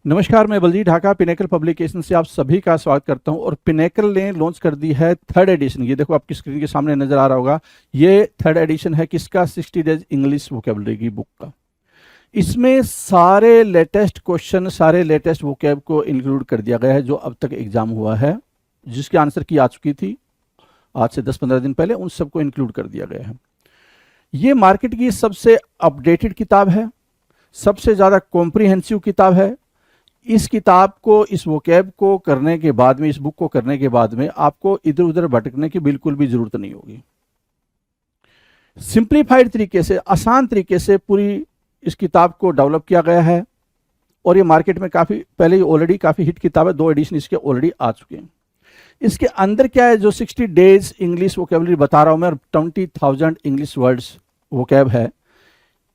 नमस्कार, मैं Baljeet Dhaka pinnacle publication से आप सभी का स्वागत करता हूं। और पिनेकल ने लॉन्च कर दी है थर्ड एडिशन। ये देखो आपकी स्क्रीन के सामने नजर आ रहा होगा। ये थर्ड एडिशन है किसका? 60 डेज इंग्लिश वोकेबलरी की बुक का। इसमें सारे लेटेस्ट क्वेश्चन, सारे लेटेस्ट वोकेब को इंक्लूड कर दिया गया है जो अब तक एग्जाम हुआ है, जिसकी आंसर की आ चुकी थी आज से 10-15 दिन पहले, उन सबको इंक्लूड कर दिया गया है। ये मार्केट की सबसे अपडेटेड किताब है, सबसे ज़्यादा कॉम्प्रिहेंसिव किताब है। इस किताब को, इस वोकैब को करने के बाद में, इस बुक को करने के बाद में आपको इधर उधर भटकने की बिल्कुल भी जरूरत नहीं होगी। सिंप्लीफाइड तरीके से, आसान तरीके से पूरी इस किताब को डेवलप किया गया है। और ये मार्केट में काफ़ी पहले ही ऑलरेडी काफ़ी हिट किताब है, 2 एडिशन इसके ऑलरेडी आ चुके हैं। इसके अंदर क्या है? जो 60 डेज इंग्लिश वोकेबलरी बता रहा हूं मैं, और 20,000 इंग्लिश वर्ड्स वोकैब है,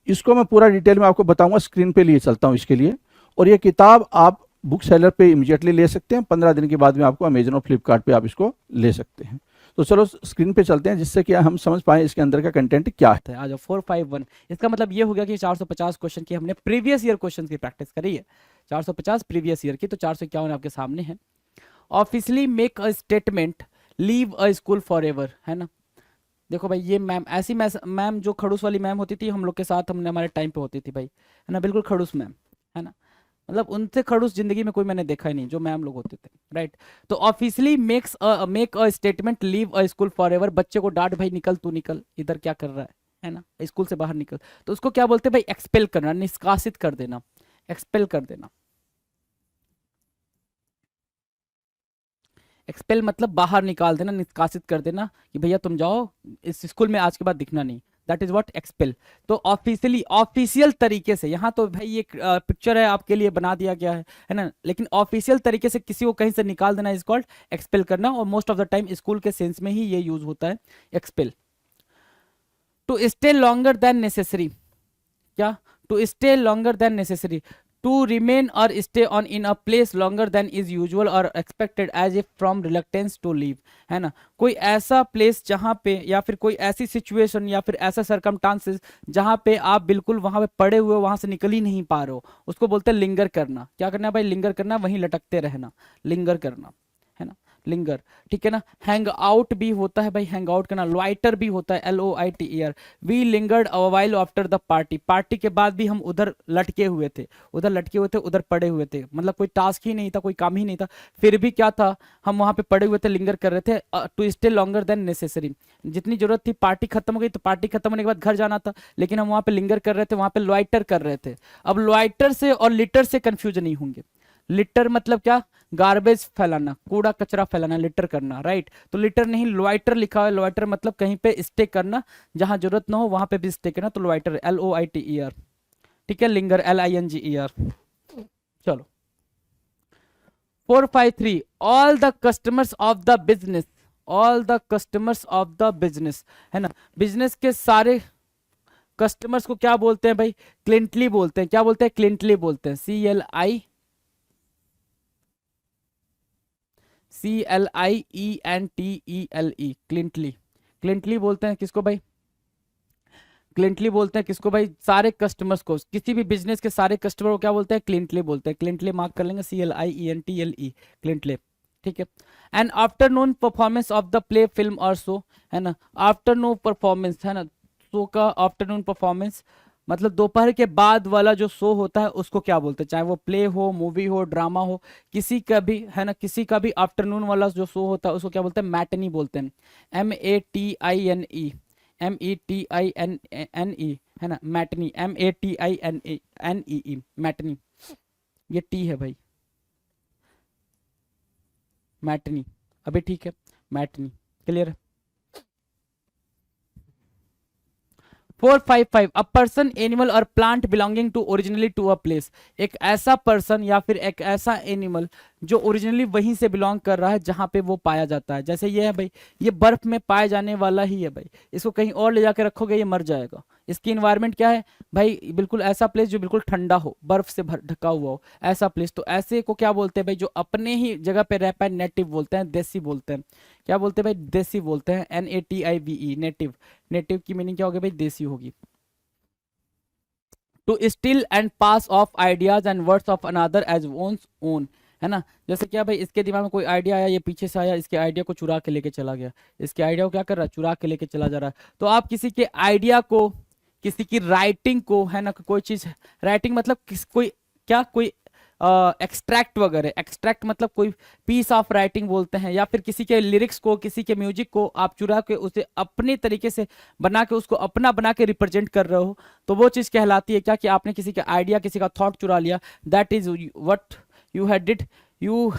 इसको मैं पूरा डिटेल में आपको बताऊंगा। स्क्रीन पे लिए चलता हूं इसके लिए। और ये किताब आप बुक सेलर पे इमीडिएटली ले सकते हैं। 15 दिन के बाद में आपको अमेजन और फ्लिपकार्ट पे आप इसको ले सकते हैं। तो चलो स्क्रीन पे चलते हैं, जिससे कि हम समझ पाए इसके अंदर का कंटेंट क्या है। आ जाओ 451। इसका मतलब ये हो गया कि 450 क्वेश्चन की हमने प्रीवियस ईयर क्वेश्चन की प्रैक्टिस करी है। 450 प्रीवियस ईयर की, तो 451 आपके सामने है। Officially make a statement, leave a school for ever, है ना। देखो भाई, ये मैम ऐसी मैम जो खड़ूस वाली मैम होती थी हम लोग के साथ, हमने हमारे टाइम पे होती थी भाई, है ना, बिल्कुल खड़ूस मैम, है ना। मतलब उनसे खड़ूस जिंदगी में कोई मैंने देखा ही नहीं जो मैम लोग होते थे, राइट। तो officially make a statement, leave a school for ever. बच्चे को डांट, भाई निकल, तू निकल, इधर क्या कर रहा है ना, स्कूल से बाहर निकल। तो उसको क्या बोलते हैं भाई? एक्सपेल करना, निष्कासित कर देना, एक्सपेल कर देना। एक्सपेल मतलब बाहर निकाल देना, निष्कासित कर देना कि भैया तुम जाओ, इस स्कूल में आज के बाद दिखना नहीं। That is what expel. तो ऑफिशियली, ऑफिशियल तरीके से, यहाँ तो भाई ये पिक्चर है आपके लिए बना दिया गया है ना, लेकिन ऑफिशियल तरीके से किसी को कहीं से निकाल देना इज कॉल्ड एक्सपेल करना। और most of the time school के सेंस में ही ये यूज होता है, expel. To stay longer than necessary, क्या? To stay longer than necessary, to remain or stay on in a place longer than is usual or expected as a from reluctance to leave, है ना। कोई ऐसा place जहां पे, या फिर कोई ऐसी सिचुएशन, या फिर ऐसा सरकमस्टांसेस जहां पे आप बिल्कुल वहां पे पड़े हुए, वहां से निकल ही नहीं पा रहे हो, उसको बोलते हैं लिंगर करना। क्या करना है भाई? लिंगर करना, वहीं लटकते रहना, लिंगर करना, है ना, लिंगर। ठीक है ना। हैंग आउट भी होता है भाई, हैंग आउट करना। लॉइटर भी होता है, LOITER। We lingered a while after the party, party के बाद भी हम उधर लटके हुए थे, उधर लटके हुए थे, उधर पड़े हुए थे, मतलब कोई टास्क ही नहीं था, कोई काम ही नहीं था, फिर भी क्या था, हम वहां पे पड़े हुए थे, लिंगर कर रहे थे। To stay longer than necessary, जितनी जरूरत थी, पार्टी खत्म हो गई तो पार्टी खत्म होने के बाद घर जाना था, लेकिन हम वहां पे लिंगर कर रहे थे, वहां पे लॉइटर कर रहे थे। अब लॉइटर से और लिटर से कंफ्यूजन नहीं होंगे। लिटर मतलब क्या? गार्बेज फैलाना, कूड़ा कचरा फैलाना, लिटर करना, राइट। तो लिटर नहीं, लॉइटर लिखा है। लॉइटर मतलब कहीं पे स्टे करना, जहां जरूरत ना हो वहां पे भी स्टे करना, तो लॉइटर, LOITER। ठीक है। Linger, LINGER। चलो 453। All the customers of the business, all the customers of the business, है ना। बिजनेस के सारे कस्टमर्स को क्या बोलते हैं भाई? क्लिंटली बोलते हैं। क्या बोलते हैं? क्लिंटली बोलते हैं, CLIENTELE, क्लिंटली। क्लिंटली बोलते हैं किसको भाई? क्लिंटली बोलते हैं किसको भाई? सारे कस्टमर्स को, किसी भी बिजनेस के सारे कस्टमर को क्या बोलते हैं? क्लिंटली बोलते हैं। क्लिंटली मार्क कर लेंगे, CLIENTLE, क्लिंटली। ठीक है। And afternoon performance of the play, film और शो, है ना। आफ्टरनून परफॉर्मेंस, है ना, शो का आफ्टरनून परफॉर्मेंस मतलब दोपहर के बाद वाला जो शो होता है उसको क्या बोलते हैं? चाहे वो प्ले हो, मूवी हो, ड्रामा हो, किसी का भी, है ना, किसी का भी आफ्टरनून वाला जो शो होता है उसको क्या बोलते हैं? मैटनी बोलते हैं। MATINE, METINE, है ना, मैटनी, MATINE, मैटनी। ये टी है भाई, मैटनी। अभी ठीक है, मैटनी। क्लियर है। 455। अ पर्सन, एनिमल और plant belonging to originally to a place, एक ऐसा पर्सन या फिर एक ऐसा एनिमल जो ओरिजिनली वहीं से बिलोंग कर रहा है जहां पे वो पाया जाता है। जैसे ये है भाई, ये बर्फ में पाए जाने वाला ही है भाई, इसको कहीं और ले जाकर रखोगे ये मर जाएगा। इसकी इन्वायरमेंट क्या है भाई? बिल्कुल ऐसा प्लेस जो बिल्कुल ठंडा हो, बर्फ से ढका हुआ हो, ऐसा प्लेस। तो ऐसे को क्या बोलते हैं भाई? जो अपने ही जगह पे रह पाए, नेटिव बोलते हैं, देसी बोलते हैं। क्या बोलते हैं भाई? देसी बोलते हैं, NATIVE, नेटिव। नेटिव की मीनिंग क्या होगी भाई? देसी होगी। To steal and pass off ideas and words of another as one's own, है ना। जैसे क्या भाई, इसके दिमाग में कोई आइडिया आया, ये पीछे से आया, इसके आइडिया को चुरा के लेके चला गया, इसके आइडिया को क्या कर रहा है, चुरा के लेके चला जा रहा है। तो आप किसी के आइडिया को, किसी की राइटिंग को, है ना, कोई चीज, राइटिंग मतलब कोई क्या, कोई एक्सट्रैक्ट वगैरह, एक्सट्रैक्ट मतलब कोई पीस ऑफ राइटिंग बोलते हैं, या फिर किसी के लिरिक्स को, किसी के म्यूजिक को आप चुरा के उसे अपने तरीके से बना के, उसको अपना बना के रिप्रेजेंट कर रहे हो, तो वो चीज कहलाती है क्या, कि आपने किसी का आइडिया, किसी का थॉट चुरा लिया। That is what you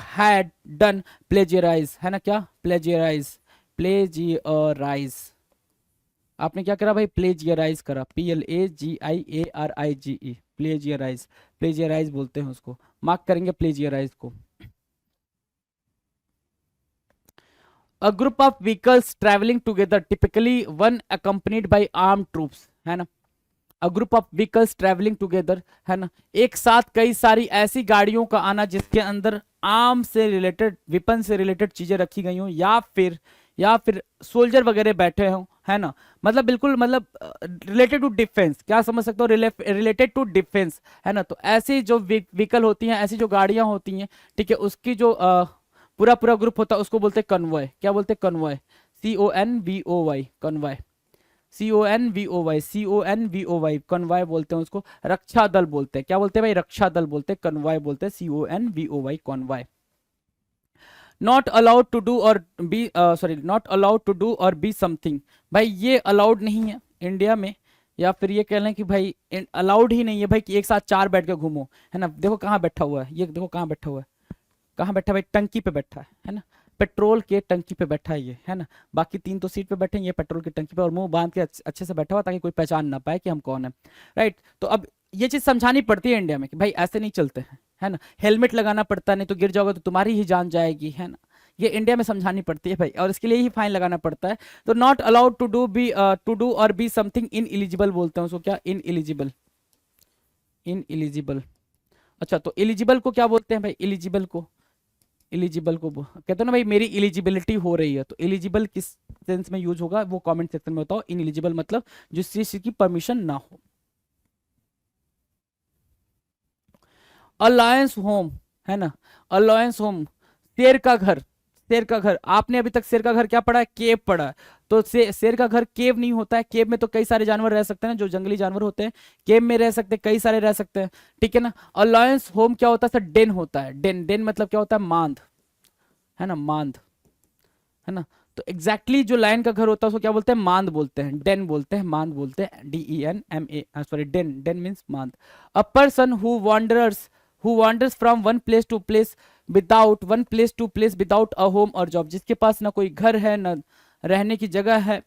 had done plagiarise, है ना, क्या, प्लेजियराइज, प्लेजियराइज, आपने क्या करा भाई, प्लेजियराइज करा, PLAGIARIGE, प्लेजियराइज, प्लेजियराइज बोलते हैं उसको, मार्क करेंगे प्लेजियराइज को। A group of vehicles travelling together, typically one accompanied by armed troops, है ना। A group of vehicles travelling together, है ना, एक साथ कई सारी ऐसी गाड़ियों का आना जिसके अंदर आर्म से रिलेटेड, वेपन से रिलेटेड चीजें रखी गई हों, या फिर सोल्जर वगैरह बैठे हों, है ना, मतलब बिल्कुल, मतलब रिलेटेड टू डिफेंस, क्या समझ सकते हो, रिलेटेड टू डिफेंस, है ना। तो ऐसी जो व्हीकल होती हैं, ऐसी जो गाड़ियां होती हैं, ठीक है, उसकी जो पूरा पूरा ग्रुप होता है उसको बोलते हैं कन्वॉय। क्या बोलते हैं, convoy, CONVOY, convoy, CONVOY, convoy बोलते हैं उसको। रक्षा दल बोलते हैं, क्या बोलते हैं भाई, रक्षा दल बोलते हैं, कन्वॉय बोलते हैं, CONVOY, convoy. Not allowed to do or be, sorry, not allowed to do or be something, भाई ये अलाउड नहीं है इंडिया में, या फिर ये कह लें कि भाई अलाउड ही नहीं है भाई कि एक साथ 4 बैठ के घूमो, है ना। देखो कहाँ बैठा हुआ है, ये देखो कहाँ बैठा हुआ है, कहाँ बैठा भाई, टंकी पे बैठा है ना, पेट्रोल के टंकी पे बैठा है ये, है ना। बाकी 3 तो सीट पे बैठे हैं, ये पेट्रोल की टंकी पे, और मुंह बांध के अच्छे से बैठा हुआ ताकि कोई पहचान ना पाए कि हम कौन है, राइट। तो अब ये चीज समझानी पड़ती है इंडिया में कि भाई ऐसे नहीं चलते हैं, है ना, हेलमेट लगाना पड़ता है, नहीं तो गिर जाओगे तो तुम्हारी ही जान जाएगी, है ना। ये इंडिया में समझानी पड़ती है भाई, और इसके लिए ही फाइन लगाना पड़ता है। तो not allowed to do or be something in eligible बोलते हैं उसको, क्या, इन एलिजिबल, इन एलिजिबल। अच्छा, तो एलिजिबल को क्या बोलते हैं भाई, एलिजिबल को, एलिजिबल को कहते हैं ना भाई मेरी एलिजिबिलिटी हो रही है, तो एलिजिबल किस सेंस में यूज होगा वो कमेंट सेक्शन में बताओ। इन एलिजिबल मतलब जिस चीज की परमिशन ना हो। अलायंस होम, है ना, अलायंस होम, शेर का घर, शेर का घर, आपने अभी तक शेर का घर क्या पढ़ा है, केव पढ़ा है। तो शेर का घर केव नहीं होता है, केव में तो कई सारे जानवर रह सकते हैं, जो जंगली जानवर होते हैं केव में रह सकते हैं, कई सारे रह सकते हैं, ठीक है ना। अलायंस होम क्या होता है सर, डेन होता है, डेन, डेन मतलब क्या होता है, मांद, है ना, मांद, है ना। तो एग्जैक्टली जो लायन का घर होता है उसको क्या बोलते हैं, मांद बोलते हैं, डेन बोलते हैं, मांद बोलते हैं, DENMA, sorry, den, den means मांद। A person who wanders from one place to place without a home or job, जिसके पास ना कोई घर है, ना रहने की जगह है,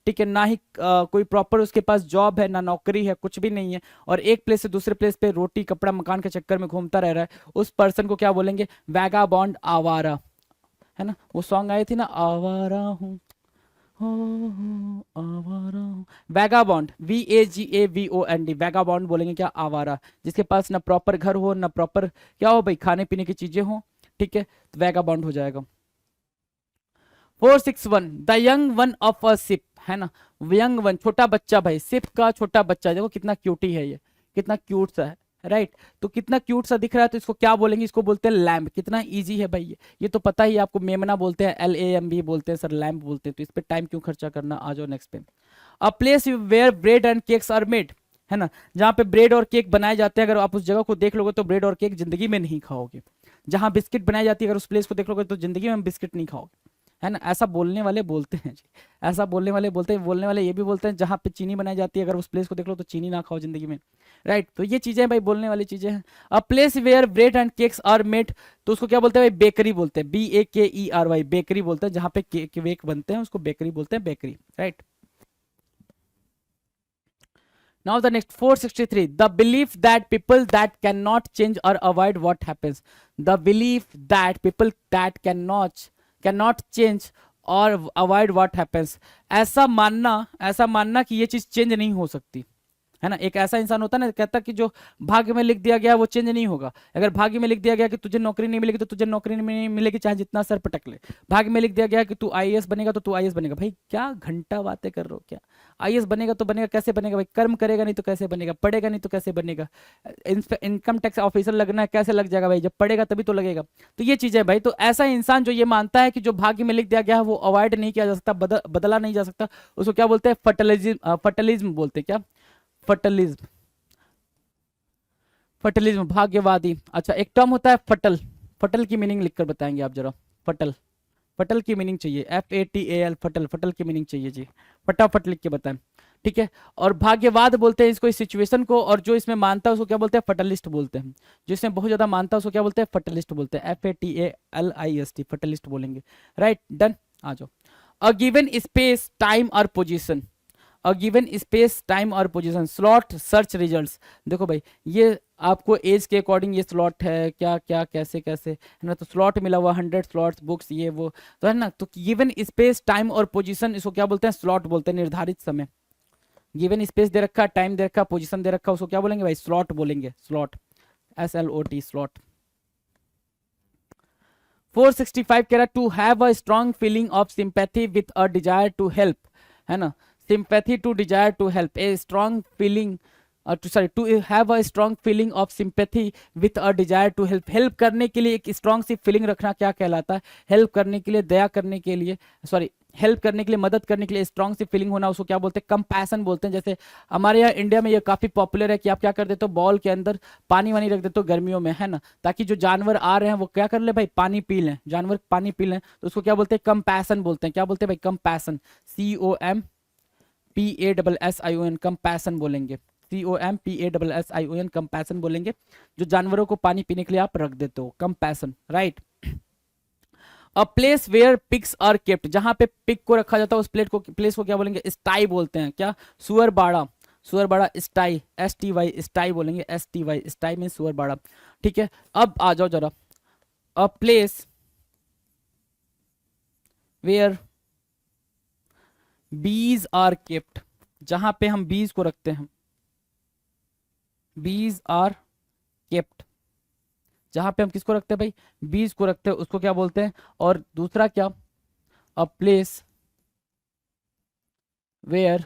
ठीक है, ना ही कोई प्रॉपर उसके पास जॉब है, ना नौकरी है, कुछ भी नहीं है, और एक प्लेस से दूसरे प्लेस पे रोटी कपड़ा मकान के चक्कर में घूमता रह रहा है, उस पर्सन को क्या बोलेंगे, वैगाबॉन्ड, आवारा, है ना। वो सॉन्ग आई थी ना, आवारा हूँ, आवारा हूँ, वैगाबॉन्ड, VAGABOND, वैगाबॉन्ड बोलेंगे क्या, आवारा, जिसके पास ना प्रॉपर घर हो, ना प्रॉपर क्या हो भाई, खाने पीने की चीजें हो, ठीक है, तो वैगाबॉन्ड हो जाएगा। 461, the young one of a ship, है ना, यंग वन, छोटा बच्चा भाई, शिप का छोटा बच्चा, देखो कितना क्यूटी है ये, कितना क्यूट सा है, राइट। तो कितना क्यूट सा दिख रहा है, तो इसको क्या बोलेंगे, इसको बोलते हैं लैम्प। कितना इजी है भाई ये तो पता ही है आपको, मेमना बोलते हैं, LAMB बोलते हैं सर, लैम्प बोलते हैं, तो इस पे टाइम क्यों खर्चा करना। आ जाओ नेक्स्ट पे। A place where bread and cakes are made, है ना, जहाँ पे ब्रेड और केक बनाए जाते हैं। अगर आप उस जगह को देख लोगे तो ब्रेड और केक जिंदगी में नहीं खाओगे। जहाँ बिस्किट बनाई जाती है, अगर उस प्लेस को देख लोगे तो जिंदगी में बिस्किट नहीं खाओगे, है ना। ऐसा बोलने वाले बोलते हैं जी, ऐसा बोलने वाले बोलते हैं। बोलने वाले ये भी बोलते हैं जहाँ पे चीनी बनाई जाती है, अगर उस प्लेस को देख लो तो चीनी ना खाओ जिंदगी में, राइट। तो ये चीजें भाई बोलने वाली चीजें हैं। A place where bread and cakes are made, तो उसको क्या बोलते हैं भाई, बेकरी बोलते हैं, BAKERY, बेकरी बोलते हैं, जहाँ पे केक वेक बनते हैं उसको बेकरी बोलते हैं, bakery, right. Now the next 463, the belief that people that cannot change or avoid what happens, the belief that people that cannot change और अवॉइड व्हाट हैपेंस, ऐसा मानना कि ये चीज चेंज नहीं हो सकती, है ना। एक ऐसा इंसान होता है ना, कहता कि जो भाग्य में लिख दिया गया है वो चेंज नहीं होगा। अगर भाग्य में लिख दिया गया कि तुझे नौकरी नहीं मिलेगी तो तुझे नौकरी नहीं मिलेगी, चाहे जितना सर पटक ले। भाग्य में लिख दिया गया कि तू आईएएस बनेगा तो तू आईएएस बनेगा। भाई क्या घंटा बातें कर रहे हो क्या। आईएएस बनेगा तो बनेगा, कैसे बनेगा भाई, कर्म करेगा नहीं तो कैसे बनेगा, पढ़ेगा नहीं तो कैसे बनेगा। इनकम टैक्स ऑफिसर लगना है, कैसे लग जाएगा भाई, जब पढ़ेगा तभी तो लगेगा। तो ये चीजें भाई, तो ऐसा इंसान जो ये मानता है कि जो भाग्य में लिख दिया गया है वो अवॉइड नहीं किया जा सकता, बदला नहीं जा सकता, उसको क्या बोलते हैं, फटलिज्म, फटलिज्म बोलते हैं। क्या, फटलिज्म, फटलिज्म, भाग्यवादी। अच्छा, एक टर्म होता है फटल, फटल की मीनिंग लिखकर बताएंगे आप जरा। फटल, फटल की मीनिंग चाहिए, FATAL, फटल, फटल की मीनिंग चाहिए जी, फटाफट लिख के बताएं। ठीक है। और भाग्यवाद बोलते हैं इसको, इस सिचुएशन को, और जो इसमें मानता है उसको क्या बोलते हैं, फटलिस्ट बोलते हैं। जो इसमें बहुत ज्यादा मानता है उसको क्या बोलते हैं, फटलिस्ट बोलते हैं, FATALIST, फटलिस्ट बोलेंगे। Right, done. आ जाओ। A given space, time or position, a given space, time or position, slot, search results. देखो भाई, ये आपको एज के अकॉर्डिंग ये स्लॉट है, क्या क्या कैसे कैसे, है ना। तो स्लॉट मिला हुआ 100 स्लॉट्स, बुक्स, ये वो, तो है ना। तो given space, time or position, इसको क्या बोलते हैं, स्लॉट बोलते हैं, निर्धारित समय। गिवन स्पेस दे रखा, टाइम दे रखा, पोजीशन दे रखा, उसको क्या बोलेंगे भाई, स्लॉट बोलेंगे, स्लॉट, SLOT, स्लॉट। 465 कह रहा है, to have a strong feeling of sympathy with a desire to help, है ना। Sympathy to desire to help, a strong feeling, to have a strong feeling of sympathy with a desire to help, help करने के लिए एक strong सी feeling रखना क्या कहलाता है, हेल्प करने के लिए, दया करने के लिए, सॉरी, हेल्प करने के लिए, मदद करने के लिए स्ट्रॉन्ग सी फीलिंग होना, उसको क्या बोलते हैं, कंपैशन बोलते हैं। जैसे हमारे यहाँ इंडिया में ये काफी पॉपुलर है कि आप क्या कर देते हो, बॉल के अंदर पानी वानी रख देते हो गर्मियों में, है ना, ताकि जो जानवर आ रहे हैं वो क्या कर ले भाई, पानी पी लें, जानवर पानी पी लें, तो उसको क्या बोलते हैं, कंपैशन बोलते हैं। क्या बोलते हैं भाई, कंपैशन, COMPASSION, कंपैशन बोलेंगे, COMPASSION, कंपैशन बोलेंगे। जो जानवरों को पानी पीने के लिए आप रख देते हो, compassion, right. A place where pigs are kept, जहां पे पिग को रखा जाता है उस प्लेस को क्या बोलेंगे, स्टाई बोलते हैं। क्या, सुअर बाड़ा, सुअर बाड़ा, स्टाई, STY, स्टाई बोलेंगे, STY, स्टाई में सुअर बाड़ा। ठीक है। अब आ जाओ जरा, अ place where bees are kept, जहां पे हम बीज को रखते हैं, बीज आर केप्ट, जहां पे हम किसको रखते हैं भाई, बीज को रखते हैं, उसको क्या बोलते हैं। और दूसरा क्या, a place where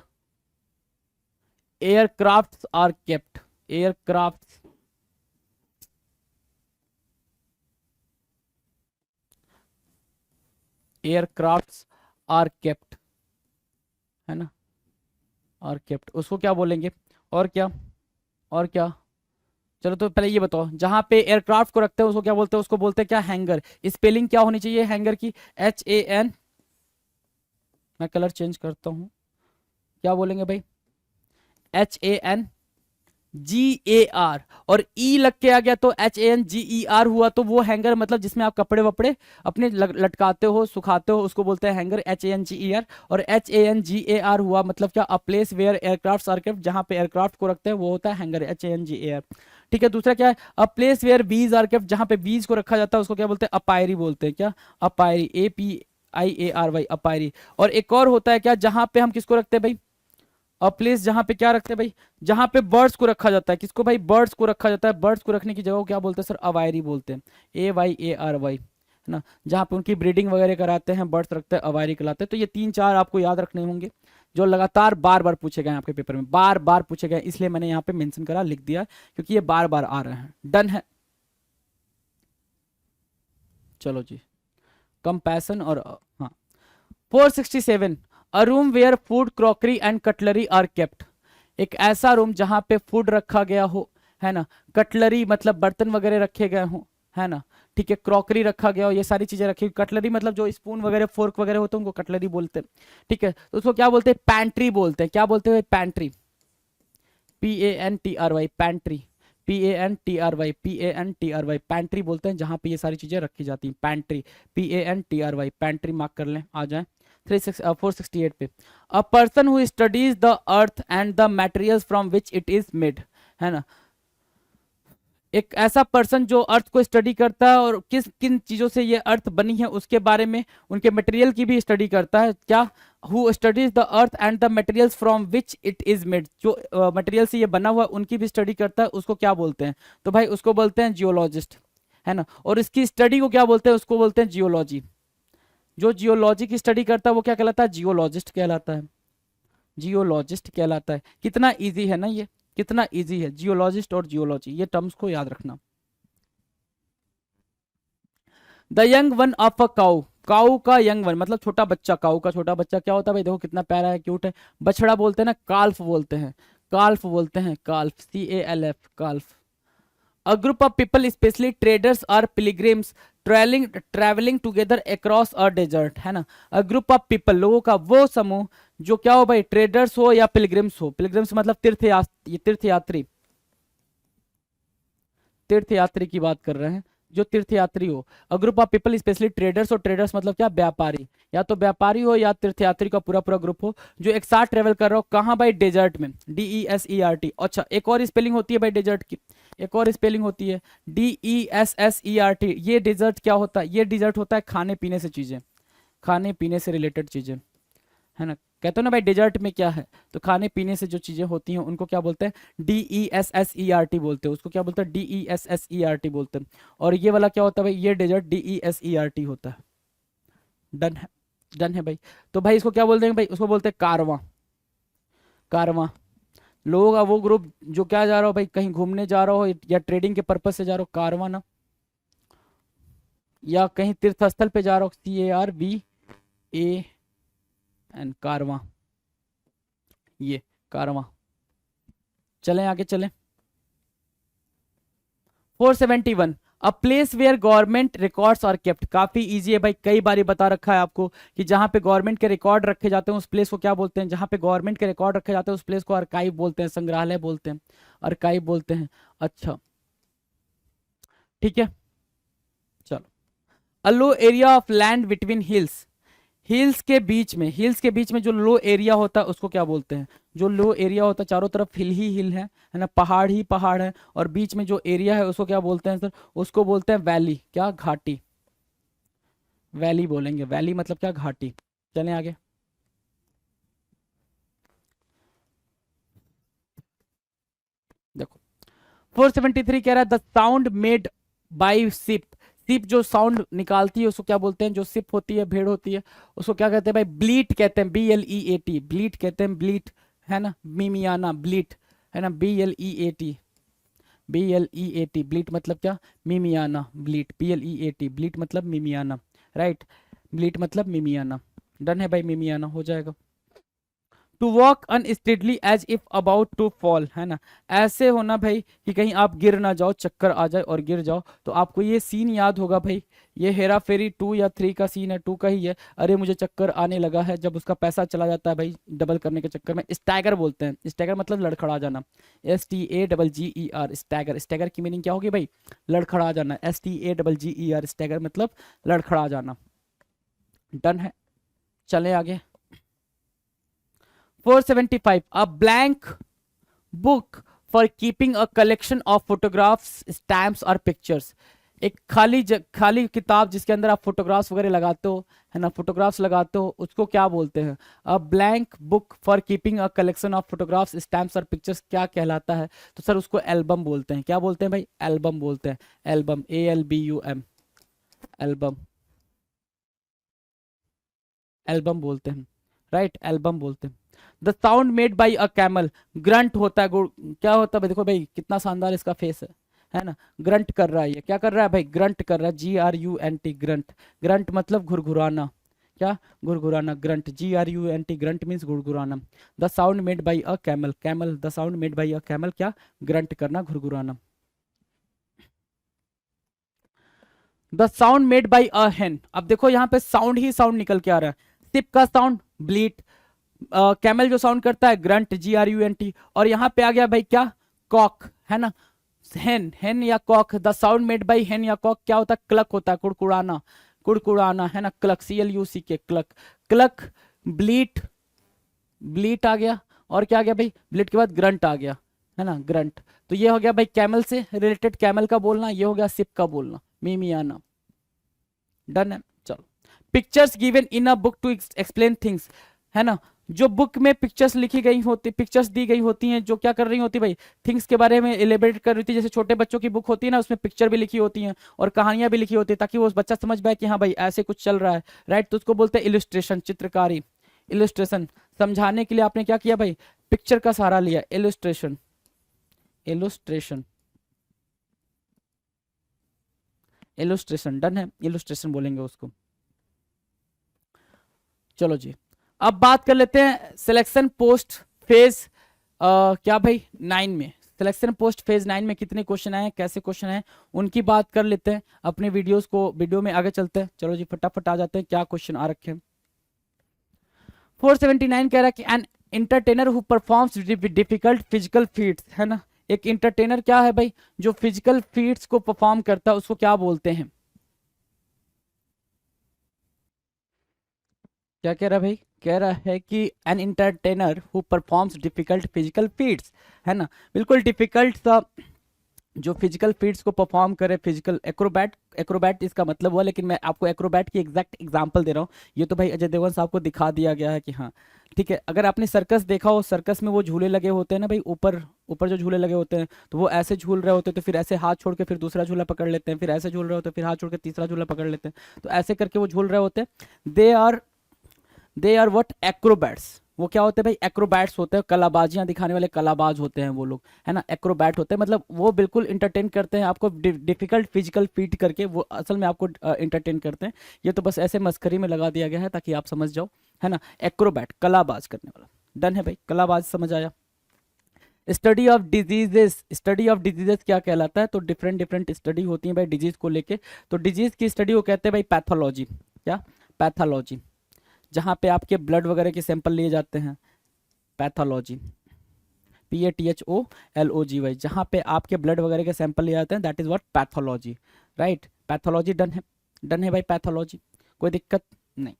aircraft are kept, aircraft, aircraft are kept, है ना, आर केप्ट, उसको क्या बोलेंगे। और क्या, और क्या, चलो तो पहले ये बताओ, जहां पे एयरक्राफ्ट को रखते हैं उसको क्या बोलते हैं, उसको बोलते हैं क्या, हैंगर। स्पेलिंग क्या होनी चाहिए हैंगर की, HAN, मैं कलर चेंज करता हूं, क्या बोलेंगे भाई, HANGAR, और ई लग के आ गया तो HANGER हुआ, तो वो हैंगर मतलब जिसमें आप कपड़े वपड़े अपने लटकाते हो, सुखाते हो, उसको बोलते हैं हैंगर, HANGER। और HANGAR हुआ मतलब क्या, a place where aircraft are kept, जहां पे एयरक्राफ्ट को रखते हैं वो होता है हैंगर, HANGAR। ठीक है। दूसरा क्या है, अ place where bees are kept, जहां पे बीज को रखा जाता है उसको क्या बोलते हैं, अपायरी बोलते हैं। क्या, अपायरी, APIARY, अपायरी। और एक और होता है क्या, जहां पे हम किसको रखते हैं भाई, और प्लेस जहां पे क्या रखते हैं भाई, जहां पे बर्ड्स को रखा जाता है, किसको भाई, बर्ड्स को रखा जाता है, बर्ड्स को रखने की जगह को क्या बोलते हैं सर, अवायरी बोलते हैं, AYARY, है ना। जहां पे उनकी ब्रीडिंग वगैरह कराते हैं, बर्ड्स रखते हैं, अवायरी कहलाते हैं। तो ये 3-4 आपको याद रखने होंगे जो लगातार बार बार पूछे गए आपके पेपर में, बार बार पूछे गए, इसलिए मैंने यहाँ पे मेंशन करा, लिख दिया, क्योंकि ये बार बार आ रहे हैं। डन है, चलो जी, कंपैशन और हाँ। 467, a room where food, crockery and cutlery are kept, एक ऐसा रूम जहां पे फूड रखा गया हो, है ना, कटलरी मतलब बर्तन वगैरह रखे गए हो, है ना, ठीक है, क्रॉकरी रखा गया हो, ये सारी चीजें रखी, कटलरी मतलब जो स्पून वगैरह फोर्क वगैरह होते हैं उनको कटलरी बोलते हैं। ठीक है। तो उसको क्या बोलते हैं, पैंट्री बोलते हैं। क्या बोलते हैं, pantry, PANTRY, pantry, PANTRY, pantry बोलते हैं जहां पे ये सारी चीजें रखी जाती हैं, पैंट्री, PANTRY, पैंट्री, मार्क कर लें, आ जाए। 468 पे, अ person who studies the earth and the materials from which it is made, है ना, एक ऐसा पर्सन जो अर्थ को स्टडी करता है और किस किन चीजों से ये अर्थ बनी है उसके बारे में, उनके मटेरियल की भी स्टडी करता है। क्या, who studies the earth and the materials from which it is made, जो मटेरियल से ये बना हुआ है उनकी भी स्टडी करता है, उसको क्या बोलते हैं? तो भाई उसको बोलते हैं जियोलॉजिस्ट, है ना। और इसकी स्टडी को क्या बोलते हैं? उसको बोलते हैं जियोलॉजी। जो जियोलॉजी की स्टडी करता है वो क्या कहलाता है? जियोलॉजिस्ट कहलाता है, जियोलॉजिस्ट कहलाता है। कितना इजी है ना ये, कितना इजी है, जियोलॉजिस्ट और जियोलॉजी, ये टर्म्स को याद रखना। The young one of a cow, cow का यंग वन मतलब छोटा बच्चा, काउ का छोटा बच्चा क्या होता है भाई? देखो कितना प्यारा है, क्यूट है। बछड़ा बोलते हैं ना, काल्फ बोलते हैं, काल्फ बोलते हैं, काल्फ, CALF, काल्फ। A group of people, especially traders or pilgrims, traveling together across a desert, है ना। A group of people, लोगों का वो समूह जो क्या हो भाई? ट्रेडर्स हो या पिलग्रिम्स हो। पिलग्रिम्स मतलब तीर्थयात्री, तीर्थयात्री की बात कर रहे हैं, जो तीर्थयात्री हो। A group of people specially traders, और ट्रेडर्स मतलब क्या? व्यापारी, या तो व्यापारी हो या तीर्थयात्री का पूरा पूरा ग्रुप हो जो एक साथ ट्रेवल कर रहा हो। कहाँ भाई? डेजर्ट में, DESERT। अच्छा, एक और स्पेलिंग होती है भाई डेजर्ट की, एक और स्पेलिंग होती है DESSERT। ये डेजर्ट क्या होता है? ये डेजर्ट होता है खाने पीने से चीजें, खाने पीने से रिलेटेड चीजें, है ना। कहते हो ना भाई डेजर्ट में क्या है? तो खाने पीने से जो चीजें होती हैं उनको क्या बोलते हैं? DESSERT बोलते हैं, उसको क्या बोलते हैं? DESSERT बोलते हैं। और ये वाला क्या होता है भाई? ये डेजर्ट DESERT होता है। डन है, डन है भाई। तो भाई इसको क्या बोलते हैं भाई? उसको बोलते हैं कारवां, कारवां। लोगों का वो ग्रुप जो क्या जा रहा हो भाई? कहीं घूमने जा रहा हो या ट्रेडिंग के पर्पज से जा रहा हो, कारवां ना। या कहीं तीर्थ स्थल पे जा रहा हो, CARVAN, कारवां, ये कारवां। चलें आगे चलें। 471, a place where government records are kept. काफी इजी है भाई, कई बार बता रखा है आपको कि जहां पे गवर्नमेंट के रिकॉर्ड रखे जाते हैं उस प्लेस को क्या बोलते हैं? जहां पे गवर्नमेंट के रिकॉर्ड रखे जाते हैं उस प्लेस को आर्काइव बोलते हैं, संग्रहालय बोलते हैं, आर्काइव बोलते हैं। अच्छा ठीक है, चलो। A low area of land between hills, hills के बीच में, हिल्स के बीच में जो लो एरिया होता है उसको क्या बोलते हैं? जो लो एरिया होता है, चारों तरफ हिल ही हिल है ना, पहाड़ ही पहाड़ है, और बीच में जो एरिया है उसको क्या बोलते हैं सर? उसको बोलते हैं वैली, क्या? घाटी, वैली बोलेंगे, वैली मतलब क्या? घाटी। चलें आगे। देखो 473 कह रहा है the sound made by ship, ship जो साउंड निकालती है उसको क्या बोलते हैं? जो शिप होती है, भेड़ होती है, उसको क्या कहते हैं भाई? ब्लीट कहते हैं, BLEAT, ब्लीट कहते हैं, ब्लीट, है ना। मिमियाना, ब्लीट, है ना, BLEAT, BLEAT, ब्लीट मतलब क्या? मिमियाना, ब्लीट, BLEAT, ब्लीट मतलब मिमियाना, राइट, ब्लीट मतलब मिमियाना। डन है भाई, मिमियाना हो जाएगा। To walk unsteadily as if about to fall, है ना। ऐसे होना भाई कि कहीं आप गिर ना जाओ, चक्कर आ जाए और गिर जाओ। तो आपको ये सीन याद होगा भाई, ये हेरा फेरी 2 या 3 का सीन है, 2 का ही है। अरे मुझे चक्कर आने लगा है, जब उसका पैसा चला जाता है भाई डबल करने के चक्कर में। स्टैगर बोलते हैं, स्टैगर मतलब लड़खड़ा जाना, STAGGER, स्टैगर। स्टैगर की मीनिंग क्या होगी भाई? लड़खड़ा जाना, STAGGER, स्टैगर मतलब लड़खड़ा जाना। डन है, चले आगे। 475, a blank book for keeping a collection of photographs, stamps और pictures। एक खाली किताब जिसके अंदर आप फोटोग्राफ्स वगैरह लगाते हो, है ना, फोटोग्राफ्स लगाते हो, उसको क्या बोलते हैं? A blank book for keeping a collection of photographs, stamps और पिक्चर्स क्या कहलाता है? तो सर उसको एल्बम बोलते हैं। क्या बोलते हैं भाई? एल्बम बोलते हैं, एल्बम, ALBUM, एल्बम, एल्बम बोलते हैं, राइट, एल्बम बोलते हैं। The sound made by a camel, grunt होता है, क्या होता है? देखो भाई कितना शानदार इसका फेस है ना। ग्रंट कर रहा है, ये क्या कर रहा है भाई? ग्रंट कर रहा है, GRUNT, ग्रंट। ग्रंट मतलब घुरघुराना, क्या? घुरघुराना, ग्रंट, GRUNT, ग्रंट मीन्स घुरघुराना। The sound made by a camel, camel, the sound made by a camel, क्या? ग्रंट करना, घुरघुराना। The sound made by a hen, अब देखो यहाँ पे साउंड ही साउंड निकल के आ रहा है। सिप का साउंड ब्लीट, कैमल जो साउंड करता है ग्रंट, GRUNT, और यहाँ पे आ गया भाई क्या? कॉक, है ना, हेन, हेन या cock. The sound made by hen या कॉक क्या होता है? क्लक होता है, कुड़कुड़ाना, कुड़कुड़ाना, है ना, क्लक, CLUCK, क्लक, क्लक। ब्लीट, ब्लीट आ गया, और क्या आ गया भाई? ब्लीट के बाद ग्रंट आ गया, है ना, ग्रंट। तो ये हो गया भाई कैमल से रिलेटेड, कैमल का बोलना, ये हो गया सिप का बोलना, मिमियाना। डन है, चलो। Pictures given in a book to explain things, है ना, जो बुक में पिक्चर्स लिखी गई होती, पिक्चर्स दी गई होती हैं, जो क्या कर रही होती भाई, थिंग्स के बारे में एलिब्रेट कर रही थी। जैसे छोटे बच्चों की बुक होती है ना, उसमें पिक्चर भी लिखी होती हैं और कहानियां भी लिखी होती है, ताकि वो बच्चा समझ पाए कि हाँ भाई ऐसे कुछ चल रहा है, राइट। तो उसको बोलते हैं इलस्ट्रेशन, चित्रकारी, इलस्ट्रेशन। समझाने के लिए आपने क्या किया भाई, पिक्चर का सहारा लिया, इलस्ट्रेशन, इलस्ट्रेशन, इलस्ट्रेशन। डन है, इलस्ट्रेशन बोलेंगे उसको। चलो जी, अब बात कर लेते हैं सिलेक्शन पोस्ट फेज क्या भाई 9 में। सिलेक्शन पोस्ट फेज 9 में कितने क्वेश्चन आए, कैसे क्वेश्चन आए, उनकी बात कर लेते हैं। अपने वीडियो में आगे चलते हैं। चलो जी फटाफट आ जाते हैं, क्या क्वेश्चन आ रखे हैं। 479 कह रहा है कि an entertainer who performs difficult physical feats, है ना। एक इंटरटेनर क्या है भाई, जो फिजिकल फीट्स को परफॉर्म करता है, उसको क्या बोलते हैं। क्या कह रहा है भाई, कह रहा है कि an entertainer who performs difficult physical feats, है ना। बिल्कुल डिफिकल्ट सा जो फिजिकल फीट्स को परफॉर्म करे, फिजिकल एक्रोबैट, एक्रोबैट इसका मतलब हुआ, लेकिन मैं आपको एक्रोबैट की एग्जैक्ट एग्जांपल दे रहा हूँ। ये तो भाई अजय देवगन साहब को दिखा दिया गया है कि हाँ ठीक है। अगर आपने सर्कस देखा हो, सर्कस में वो झूले लगे होते हैं ना भाई, ऊपर ऊपर जो झूले लगे होते हैं, तो वो ऐसे झूल रहे होते हैं, तो फिर ऐसे हाथ छोड़ के फिर दूसरा झूला पकड़ लेते हैं, फिर ऐसे झूल रहे होते हैं, फिर हाथ छोड़ के तीसरा झूला पकड़ लेते हैं, तो ऐसे करके वो झूल रहे होते हैं। They are what, acrobats. वो क्या होते हैं भाई, एक्रोबैट्स होते हैं, कलाबाजियां दिखाने वाले कलाबाज होते हैं वो लोग, है ना। एक्रोबैट होते हैं, मतलब वो बिल्कुल इंटरटेन करते हैं आपको डिफिकल्ट फिजिकल फीट करके, वो असल में आपको इंटरटेन करते हैं। ये तो बस ऐसे मस्करी में लगा दिया गया है ताकि आप समझ जाओ, है ना। एक्रोबैट, कलाबाज करने वाला। डन है भाई, कलाबाज समझ आया। Study of diseases, study of diseases क्या कहलाता है, तो डिफरेंट डिफरेंट स्टडी होती है भाई डिजीज को लेके। तो डिजीज की स्टडी को कहते हैं भाई पैथोलॉजी। क्या, पैथोलॉजी, जहाँ पे आपके ब्लड वगैरह के सैंपल लिए जाते हैं, पैथोलॉजी, PATHOLOGY, जहाँ पे आपके ब्लड वगैरह के सैंपल लिए जाते हैं, that is what pathology, right. Pathology done है, डन है भाई पैथोलॉजी, कोई दिक्कत नहीं।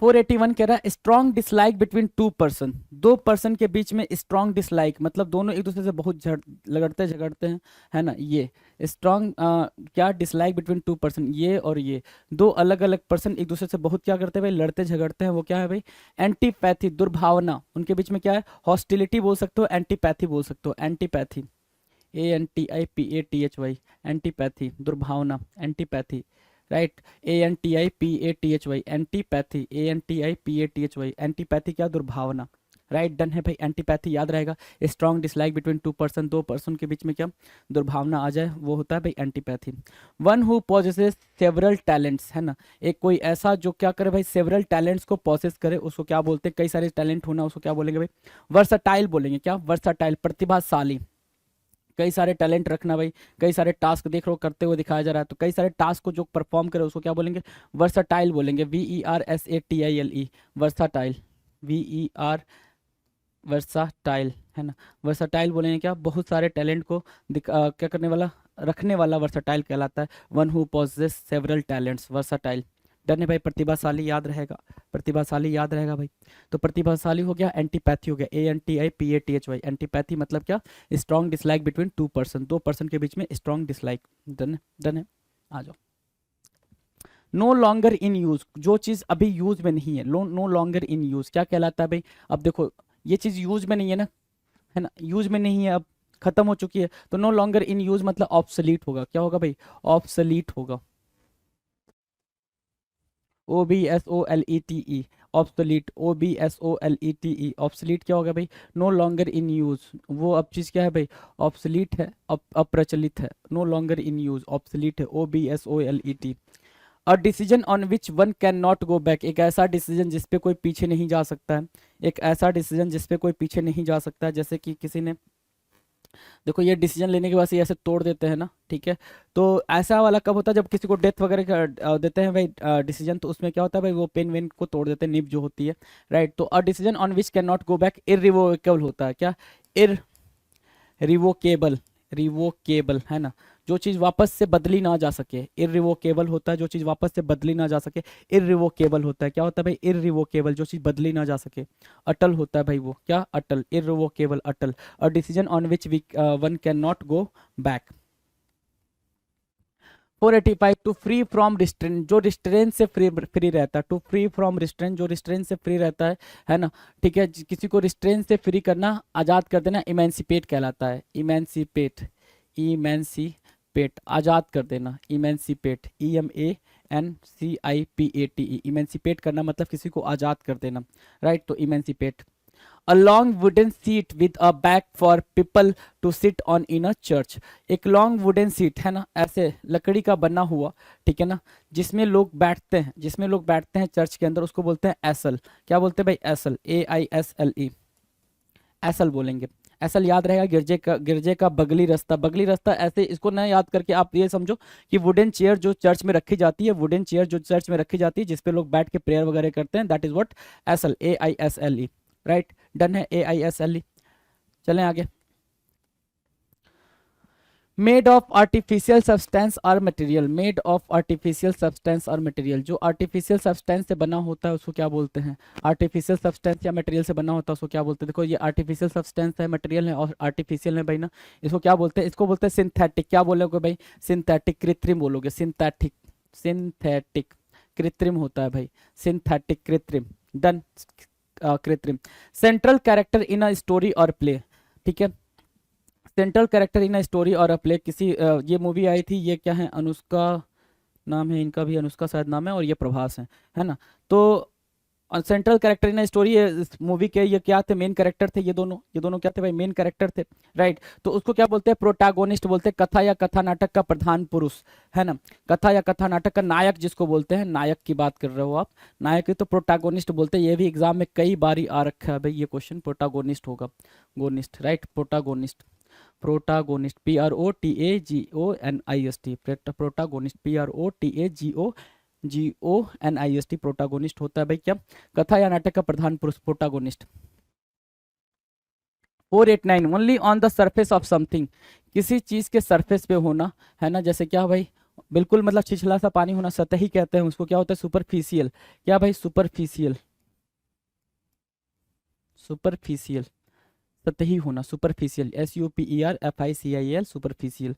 481 कह रहा है strong dislike between two person, दो पर्सन के बीच में स्ट्रॉन्ग डिसलाइक, मतलब दोनों एक दूसरे से बहुत लगड़ते झगड़ते हैं, है ना। ये स्ट्रॉन्ग क्या, डिसलाइक बिटवीन टू पर्सन, ये और ये दो अलग अलग पर्सन एक दूसरे से बहुत क्या करते हैं भाई, लड़ते झगड़ते हैं। वो क्या है भाई, एंटीपैथी, दुर्भावना, उनके बीच में क्या है, हॉस्टिलिटी बोल सकते हो, एंटीपैथी बोल सकते हो, एंटीपैथी, ANTIPATHY, एंटीपैथी, दुर्भावना, antipathy, right. ANTIPATHY, antipathy, ANTIPATHY, antipathy क्या, दुर्भावना, राइट। डन है भाई, एंटीपैथी याद रहेगा। Strong dislike between two person, दो पर्सन के बीच में क्या दुर्भावना आ जाए, वो होता है भाई antipathy. One who possesses several talents, है ना। एक कोई ऐसा जो क्या करे भाई, सेवरल टैलेंट्स को पॉसेस करे, उसको क्या बोलते हैं, कई सारे टैलेंट होना, उसको क्या बोलेंगे भाई, वर्सटाइल बोलेंगे। क्या, वर्सटाइल, प्रतिभाशाली, कई सारे टैलेंट रखना भाई, कई सारे टास्क देख लो करते हुए दिखाया जा रहा है, तो कई सारे टास्क को जो परफॉर्म करे उसको क्या बोलेंगे, वर्सटाइल बोलेंगे, VERSATILE, वर्साटाइल, VER, वर्साटाइल, है ना। वर्साटाइल बोलेंगे क्या, बहुत सारे टैलेंट को क्या करने वाला, रखने वाला वर्साटाइल कहलाता है। One who possesses several talents, versatile. Done है भाई, प्रतिभाशाली याद रहेगा, प्रतिभाशाली याद रहेगा भाई। तो प्रतिभाशाली हो गया, एंटीपैथी हो गया, ANTIPATHY, एंटीपैथी मतलब क्या, strong dislike between two person, दो पर्सन के बीच में स्ट्रॉन्ग डिसलाइक। डन है, डन है, आ जाओ। नो लॉन्गर इन यूज, जो चीज़ अभी यूज में नहीं है, नो लॉन्गर इन यूज क्या कहलाता है भाई। अब देखो ये चीज़ यूज में नहीं है ना, है ना, यूज में नहीं है, अब खत्म हो चुकी है, तो नो लॉन्गर इन यूज मतलब ऑब्सोलीट होगा। क्या होगा भाई, ऑब्सोलीट होगा, OBSOLETE, ऑब्सोलीट, OBSOLETE, ऑब्सोलीट क्या होगा भाई, नो लॉन्गर इन यूज। वो अब चीज़ क्या है भाई, ऑब्सोलीट है, अप्रचलित है, no longer in use, obsolete है, OBSOLET। A decision on which one can not go back, एक ऐसा डिसीजन जिसपे कोई पीछे नहीं जा सकता है, एक ऐसा डिसीजन जिसपे कोई पीछे नहीं जा सकता है। जैसे कि किसी ने, देखो ये डिसीजन लेने के बाद ये ऐसे तोड़ देते हैं ना, ठीक है। तो ऐसा वाला कब होता है, जब किसी को डेथ वगैरह देते हैं भाई डिसीजन, तो उसमें क्या होता है भाई, वो पेन वेन को तोड़ देते हैं, निब जो होती है, राइट। तो अ decision on which can not go back irrevocable होता है। क्या, रिवोकेबल, रिवोकेबल, है ना, जो चीज़ वापस से बदली ना जा सके, इरिवोकेबल होता है, जो चीज़ वापस से बदली ना जा सके, इरिवोकेबल होता है। क्या होता है भाई, इरिवोकेबल, जो चीज़ बदली ना जा सके। अटल होता है भाई वो, क्या, अटल, इरिवोकेबल, अटल। A decision on which we one can not go back. 485 to free from restrain, जो रिस्ट्रेन से फ्री रहता है, टू फ्री फ्रॉम रिस्ट्रेन, जो रिस्ट्रेन से फ्री रहता है ना, ठीक है, किसी को रिस्ट्रेन से फ्री करना, आज़ाद कर देना, इमेंसिपेट कहलाता है, इमेंसिपेट, इमेंसिपेट, आज़ाद कर देना, इमेंसिपेट, EMANCIPATE, इमेंसिपेट करना मतलब किसी को आज़ाद कर देना, राइट, तो emancipate. A long wooden seat with a back for people to sit on in a church, एक long wooden seat है ना, ऐसे लकड़ी का बना हुआ, ठीक है ना, जिसमें लोग बैठते हैं, जिसमें लोग बैठते हैं चर्च के अंदर, उसको बोलते हैं एसल। क्या बोलते हैं भाई? एसल, AISLE, एसल बोलेंगे। एसल याद रहेगा, गिरजे का बगली रास्ता, बगली रास्ता, ऐसे इसको ना याद करके आप ये समझो कि वुडन चेयर जो चर्च में रखी जाती है, वुडन चेयर जो चर्च में रखी जाती है जिसपे लोग बैठ के प्रेयर वगैरह करते हैं, that is what acyl, AISLE, right, done है, AISLE। चलें आगे। मेड ऑफ आर्टिफिशियल सब्सटेंस और material, made of artificial substance और मटेरियल, जो आर्टिफिशियल सब्सटेंस से बना होता है उसको क्या बोलते हैं? आर्टिफिशियल सब्सटेंस या मटेरियल से बना होता है उसको क्या बोलते हैं? देखो ये आर्टिफिशियल सब्सटेंस है, मटेरियल है और आर्टिफिशियल है भाई ना, इसको क्या बोलते हैं? इसको बोलते हैं सिंथेटिक। क्या बोलोगे भाई? सिंथेटिक, कृत्रिम बोलोगे, सिंथेटिक, सिंथेटिक, कृत्रिम होता है भाई, सिंथेटिक, कृत्रिम, डन, कृत्रिम। Central character in a story और प्ले, ठीक है, central character in a story और अ प्ले, किसी ये मूवी आई थी, ये क्या है, अनुष्का नाम है इनका भी, अनुष्का शायद नाम है, और ये प्रभास है ना, तो सेंट्रल कैरेक्टर इन स्टोरी इस मूवी के ये क्या थे? मेन कैरेक्टर थे, ये दोनों क्या थे भाई? मेन कैरेक्टर थे, राइट, तो उसको क्या बोलते हैं? प्रोटैगोनिस्ट बोलते हैं, कथा या कथा नाटक का प्रधान पुरुष, है ना, कथा या कथा नाटक का नायक जिसको बोलते हैं, नायक की बात कर रहे हो आप, नायक ही तो प्रोटैगोनिस्ट बोलते हैं। ये भी एग्जाम में कई बारी आ रखा है भाई ये क्वेश्चन, प्रोटैगोनिस्ट होगा, gonist, right, protagonist, protagonist, PROTAGONIST, protagonist, PROTAGONIST, protagonist होता है भाई क्या? कथा या नाटक का प्रधान पुरुष, protagonist. 489 only on the surface of something, किसी चीज के सरफेस पे होना, है ना, जैसे क्या भाई? बिल्कुल मतलब छिछला सा पानी होना, सतही कहते हैं उसको, क्या होता है? सुपरफिशियल। क्या भाई? सुपरफिशियल, सुपरफिशियल, सतही होना, superficial, SUPERFICIAL, superficial.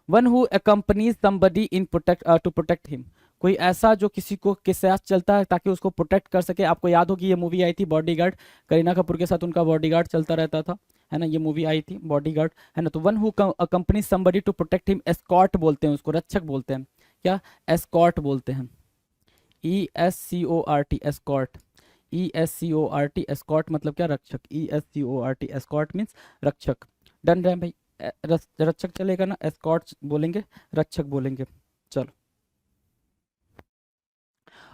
One who accompanies somebody in protect to protect him, कोई ऐसा जो किसी को के साथ चलता है ताकि उसको प्रोटेक्ट कर सके। आपको याद होगी ये मूवी आई थी बॉडीगार्ड, करीना कपूर के साथ उनका बॉडीगार्ड चलता रहता था, है ना, ये मूवी आई थी बॉडीगार्ड, है ना, तो one who accompanies somebody to protect him, escort बोलते हैं उसको, रक्षक बोलते हैं, क्या? एस्कॉर्ट बोलते हैं, ESCORT, एस्कॉर्ट, ESCORT, एस्कॉर्ट मतलब क्या? रक्षक, ESCORT, एस्कॉर्ट मीन्स रक्षक, डन रहे भाई, रक्षक चलेगा ना, एस्कॉर्ट बोलेंगे, रक्षक बोलेंगे, चलो।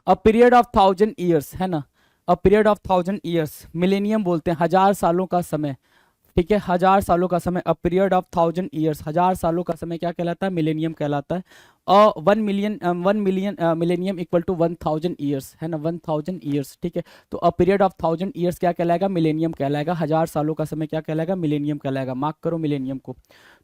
अ पीरियड ऑफ 1000 ईयर्स, है ना, a period of 1000 years, millennium बोलते हैं, 1000 सालों का समय, ठीक है, 1000 सालों का समय, अ पीरियड ऑफ 1000 ईयर्स, 1000 सालों का समय क्या कहलाता है? मिलेनियम कहलाता है। 1 million millennium equal to 1000 years, है ना, 1000 ईयर्स, ठीक है, तो अ पीरियड ऑफ 1000 ईयर्स क्या कहलाएगा? मिलेनियम कहलाएगा। 1000 सालों का समय क्या कहलाएगा? मिलेनियम कहलाएगा। मार्क करो मिलेनियम को।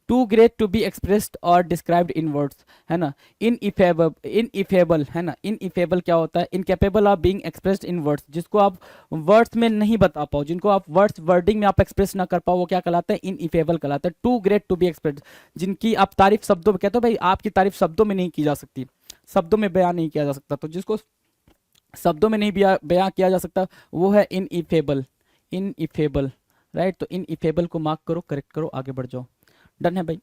Too great to be expressed और डिस्क्राइब्ड इन वर्ड्स, है ना, इनइफेबल, है ना, इनइफेबल क्या होता है? Incapable of being expressed in words, जिसको आप वर्ड्स में नहीं बता पाओ, जिनको आप वर्डिंग में आप एक्सप्रेस ना कर पाओ, वो क्या कहलाता है? इनइफेबल कहलाता है। Too great to be expressed, जिनकी आप तारीफ शब्दों में, कहते हो भाई आपकी तारीफ शब्दों में नहीं की जा सकती, शब्दों में बयान नहीं किया जा सकता, तो जिसको शब्दों में नहीं बयां किया जा सकता वो है इनइफेबल, इनइफेबल, राइट, तो इनइफेबल को मार्क करो, करेक्ट करो, आगे बढ़ जाओ, डन है भाई।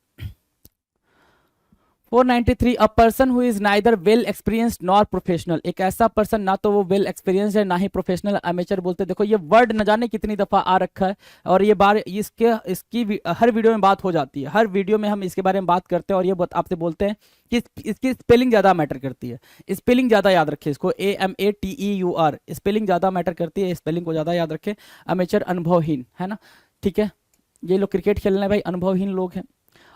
493 अ person who is neither well experienced nor professional, एक ऐसा पर्सन ना तो वो वेल एक्सपीरियंस्ड है ना ही प्रोफेशनल, अमेचर बोलते हैं। देखो ये वर्ड न जाने कितनी दफा आ रखा है और ये बार इसकी हर वीडियो में बात हो जाती है, हर वीडियो में हम इसके बारे में बात करते हैं और ये आपसे बोलते हैं कि इसकी स्पेलिंग ज्यादा मैटर करती है, स्पेलिंग ज्यादा याद रखे इसको, AMATEUR, स्पेलिंग ज्यादा मैटर करती है, स्पेलिंग को ज्यादा याद रखे। अमेचर अनुभवहीन, है ना, ठीक है, ये लोग क्रिकेट खेलने हैं भाई, अनुभवहीन लोग हैं।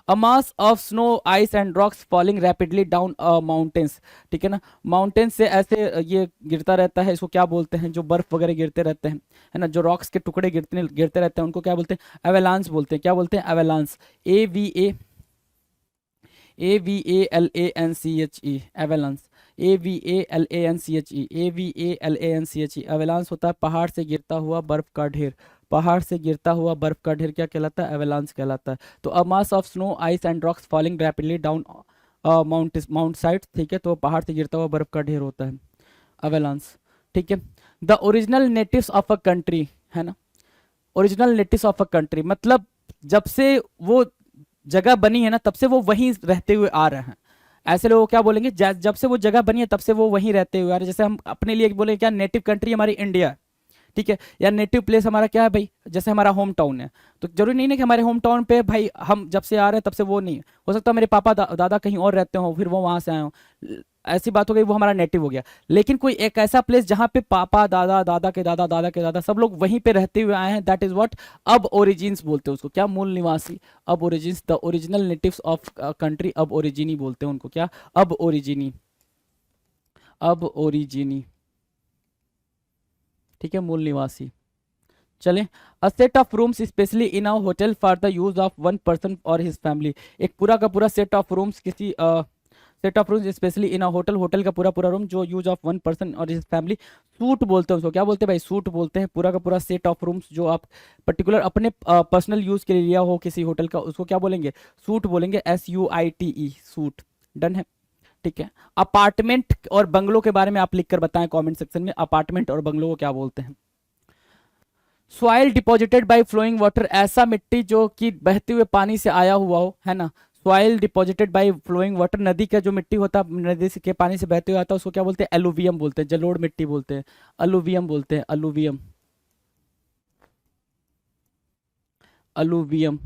A mass of snow, ice and rocks falling rapidly down mountains, ठीक है ना, माउंटेन से ऐसे ये गिरता रहता है, इसको क्या बोलते हैं? जो बर्फ वगैरह गिरते रहते हैं, है ना, जो रॉक्स के टुकड़े गिरते रहते हैं उनको क्या बोलते हैं? एवेलांस बोलते हैं। क्या बोलते हैं? एवेलांस, AVALANCHE, एवेलांस, AVALANCHE, AVALANCHE, एवेलांस होता है पहाड़ से गिरता हुआ बर्फ का ढेर, पहाड़ से गिरता हुआ बर्फ का ढेर क्या कहलाता है? एवेलांस कहलाता है। तो a mass of snow, ice and rocks falling rapidly down mount side, ठीक है, तो पहाड़ से गिरता हुआ बर्फ का ढेर होता है, अवेलांस, ठीक है। The original natives of a country, है ना, original natives of a country मतलब जब से वो जगह बनी है ना तब से वो वहीं रहते हुए आ रहे हैं, ऐसे लोग क्या बोलेंगे, जब से वो जगह बनी है तब से वो वहीं रहते हुए आ रहे हैं। जैसे हम अपने लिए बोले क्या, नेटिव कंट्री हमारी इंडिया है, ठीक है, या नेटिव प्लेस हमारा क्या है भाई, जैसे हमारा होम टाउन है, तो जरूरी नहीं ना कि हमारे होम टाउन पे भाई हम जब से आ रहे हैं तब से वो नहीं हो सकता, मेरे पापा दादा कहीं और रहते हो फिर वो वहां से आए हो, ऐसी बात हो गई, वो हमारा नेटिव हो गया। लेकिन कोई एक ऐसा प्लेस जहां पे पापा दादा दादा के दादा दादा के दादा सब लोग वहीं पे रहते हुए आए हैं, दैट इज व्हाट अब ओरिजिन्स बोलते हैं उसको, क्या, मूल निवासी, अब origins, the original natives of country अब ओरिजिनी बोलते हैं उनको, क्या, अब ओरिजिनी, अब ओरिजिनी, ठीक है, मूल निवासी। चलें, a set of rooms specially in a hotel for the use of one person और हिज फैमिली, एक पूरा का पूरा सेट ऑफ रूम्स किसी set of rooms specially in a hotel, hotel का पूरा पूरा रूम जो यूज ऑफ वन पर्सन और हिज फैमिली, सूट बोलते हैं उसको, क्या बोलते हैं भाई, सूट बोलते हैं, पूरा का पूरा सेट ऑफ रूम्स जो आप पर्टिकुलर अपने पर्सनल यूज के लिए लिया हो किसी होटल का, उसको क्या बोलेंगे, सूट बोलेंगे, SUITE, सूट, डन है, ठीक है। अपार्टमेंट और बंगलों के बारे में आप लिख कर बताएं कमेंट सेक्शन में, अपार्टमेंट और बंगलों को क्या बोलते हैं। Soil deposited by flowing water, ऐसा मिट्टी जो कि बहते हुए पानी से आया हुआ हो, है ना, soil deposited by flowing water, नदी का जो मिट्टी होता है नदी के पानी से बहते हुए आता है उसको क्या बोलते हैं, एलुवियम बोलते हैं, जलोढ़ मिट्टी बोलते हैं, अलुवियम बोलते हैं, अलुवियम, अलुवियम,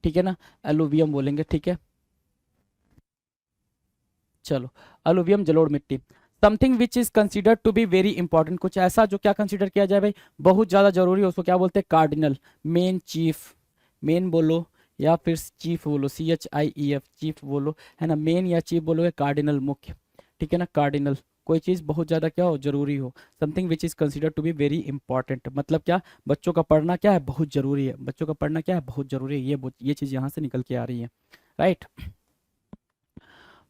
ठीक है ना, अलुवियम बोलेंगे, ठीक है। चलो, अलुवियम जलोढ़ मिट्टी। Something which is considered to be very important, कुछ ऐसा जो क्या कंसिडर किया जाए भाई बहुत ज्यादा जरूरी है, उसको क्या बोलते हैं, कार्डिनल, मेन, चीफ, मेन बोलो या फिर चीफ बोलो, CHIEF, चीफ बोलो, है ना, मेन या चीफ बोलो, कार्डिनल, मुख्य, ठीक है ना, कार्डिनल, कोई चीज बहुत ज्यादा क्या हो, जरूरी हो, something which is considered to be very important मतलब क्या, बच्चों का पढ़ना क्या है, बहुत जरूरी है, बच्चों का पढ़ना क्या है, बहुत जरूरी है, ये चीज यहाँ से निकल के आ रही है, राइट।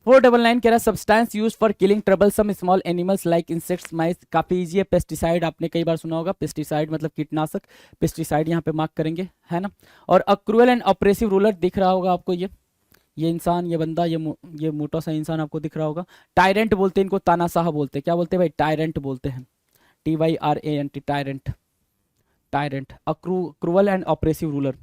499 कह रहा है substance use for killing troublesome small animals like insects, mice, काफी इजी है, पेस्टिसाइड, आपने कई बार सुना होगा, पेस्टिसाइड मतलब कीटनाशक, पेस्टिसाइड यहाँ पे मार्क करेंगे, है ना। और अ क्रूअल एंड ऑपरेसिव रूलर दिख रहा होगा आपको, ये इंसान, ये बंदा, ये मोटा सा इंसान आपको दिख रहा होगा, टायरेंट बोलते हैं इनको, तानाशाह बोलते हैं, क्या बोलते हैं भाई, टायरेंट बोलते हैं, TYRANT, tyrant, tyrant, a cruel and oppressive ruler,